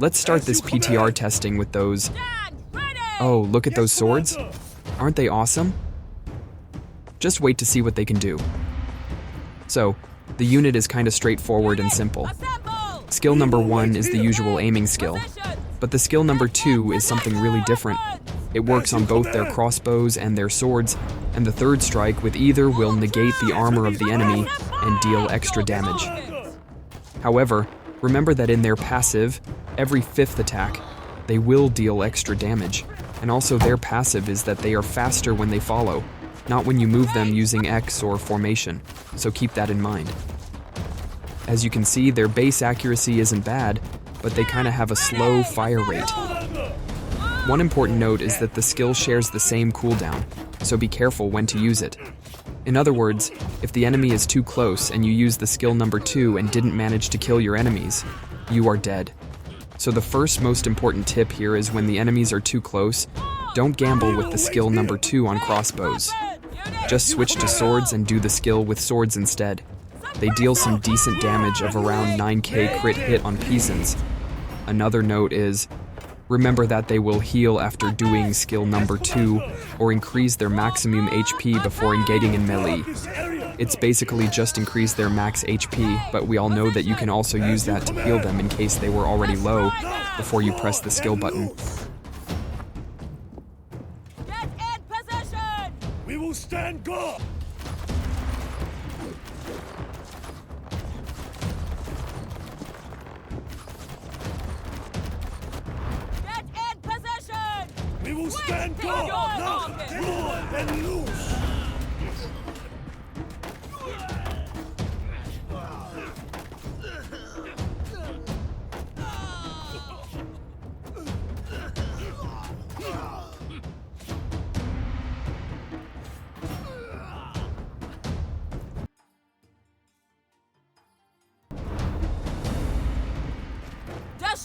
Let's start this PTR testing with those... Oh, look at those swords. Aren't they awesome? Just wait to see what they can do. So, the unit is kind of straightforward and simple. Skill number 1 is the usual aiming skill, but the skill number 2 is something really different. It works on both their crossbows and their swords, and the third strike with either will negate the armor of the enemy and deal extra damage. However, remember that in their passive, every 5th attack, they will deal extra damage, and also their passive is that they are faster when they follow, not when you move them using X or formation, so keep that in mind. As you can see, their base accuracy isn't bad, but they kind of have a slow fire rate. One important note is that the skill shares the same cooldown, so be careful when to use it. In other words, if the enemy is too close and you use the skill number 2 and didn't manage to kill your enemies, you are dead. So the first most important tip here is when the enemies are too close, don't gamble with the skill number 2 on crossbows. Just switch to swords and do the skill with swords instead. They deal some decent damage of around 9k crit hit on peasants. Another note is, remember that they will heal after doing skill number 2 or increase their maximum HP before engaging in melee. It's basically just increase their max HP, but we all know that you can also use that to heal them in case they were already low before you press the skill button. Get in position! We will stand guard! Get in position! We will stand guard! Now! Roar and loose!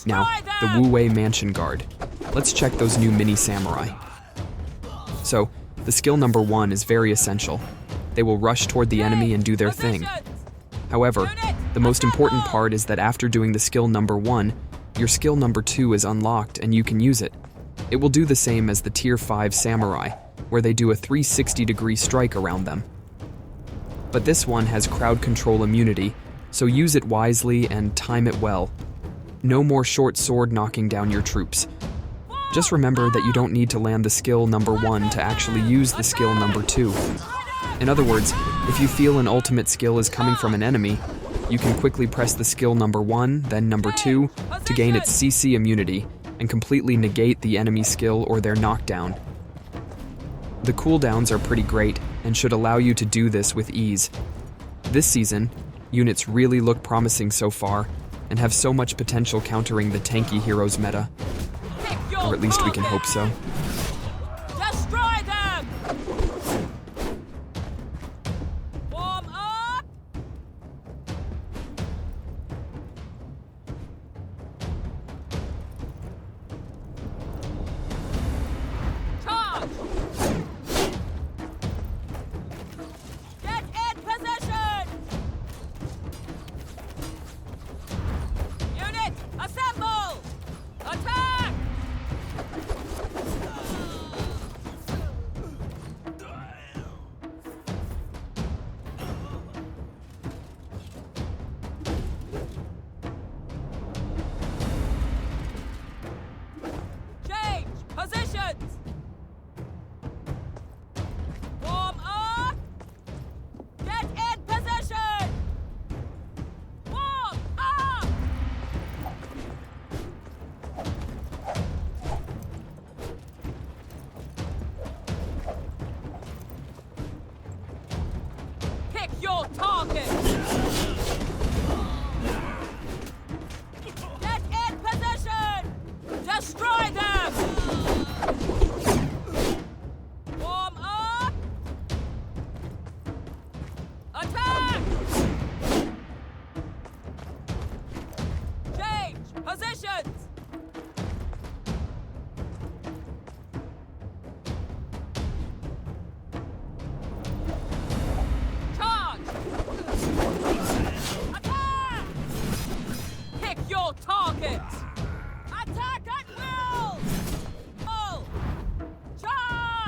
Now, the Wu Wei Mansion Guard. Let's check those new mini samurai. So, the skill number 1 is very essential. They will rush toward the enemy and do their thing. However, the most important part is that after doing the skill number 1, your skill number 2 is unlocked and you can use it. It will do the same as the tier 5 samurai, where they do a 360-degree strike around them. But this one has crowd control immunity, so use it wisely and time it well. No more short sword knocking down your troops. Just remember that you don't need to land the skill number 1 to actually use the skill number 2. In other words, if you feel an ultimate skill is coming from an enemy, you can quickly press the skill number 1, then number 2, to gain its CC immunity and completely negate the enemy skill or their knockdown. The cooldowns are pretty great and should allow you to do this with ease. This season, units really look promising so far, and have so much potential countering the tanky heroes meta. Or at least we can hope so. Destroy them! Warm up! Charge! Get in position! Unit, assemble! Attack!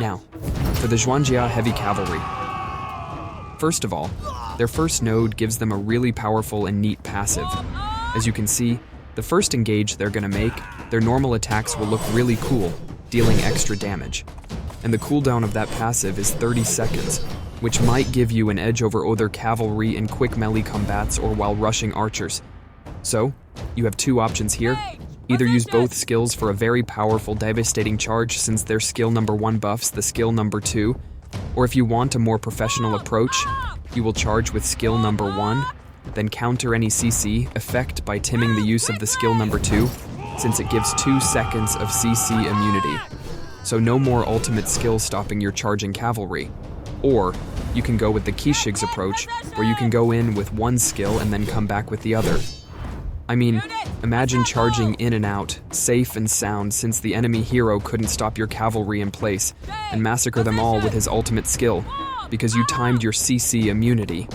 Now, for the Juwan heavy cavalry. First of all, their first node gives them a really powerful and neat passive. As you can see, the first engage they're gonna make, their normal attacks will look really cool, dealing extra damage. And the cooldown of that passive is 30 seconds, which might give you an edge over other cavalry in quick melee combats or while rushing archers. So, you have two options here. Either use both skills for a very powerful, devastating charge since their skill number 1 buffs the skill number 2, or if you want a more professional approach, you will charge with skill number 1, then counter any CC effect by timming the use of the skill number 2, since it gives 2 seconds of CC immunity. So no more ultimate skill stopping your charging cavalry. Or, you can go with the Kishig's approach, where you can go in with one skill and then come back with the other. I mean, imagine charging in and out, safe and sound, since the enemy hero couldn't stop your cavalry in place and massacre them all with his ultimate skill, because you timed your CC immunity.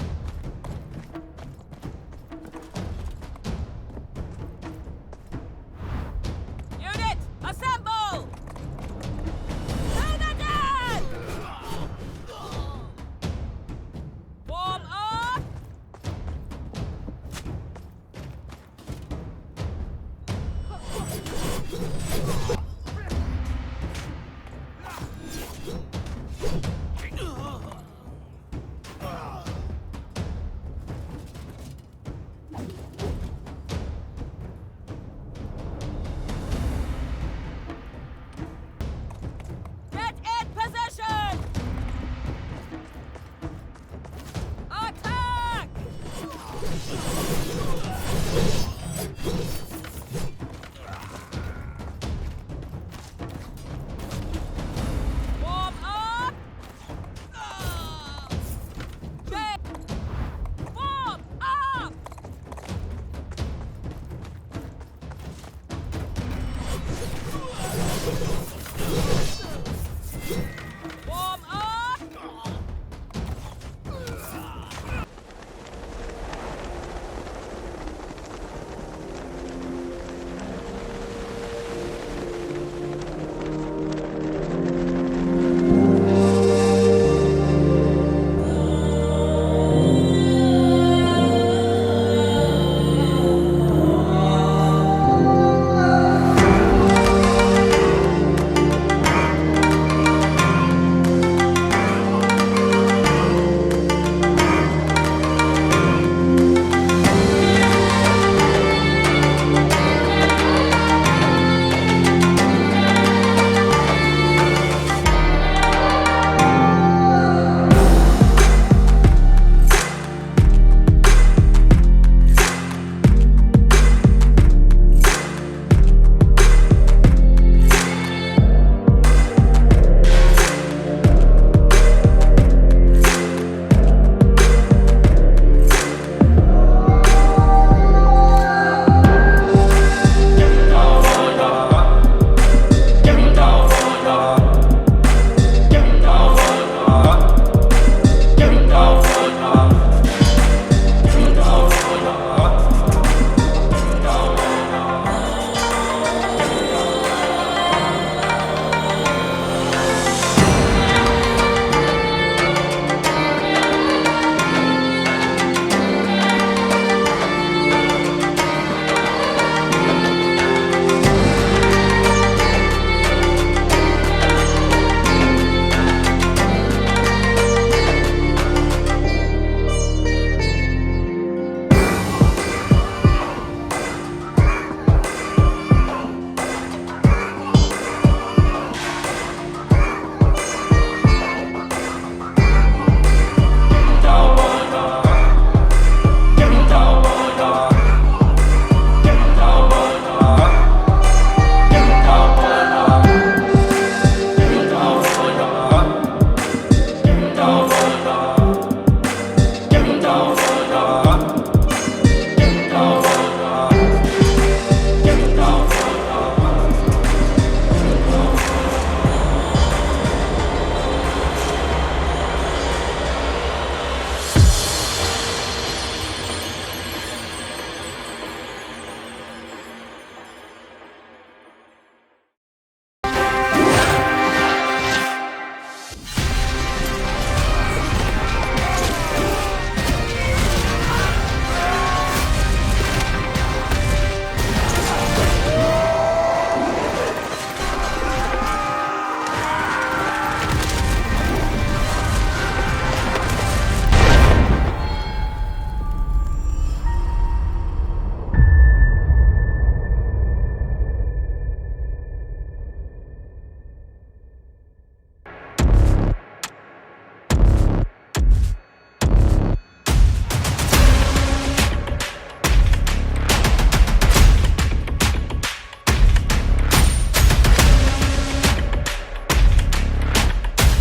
Unit, assemble! To the dead! Form up! Get in position! Attack! Form up! Check! Form up!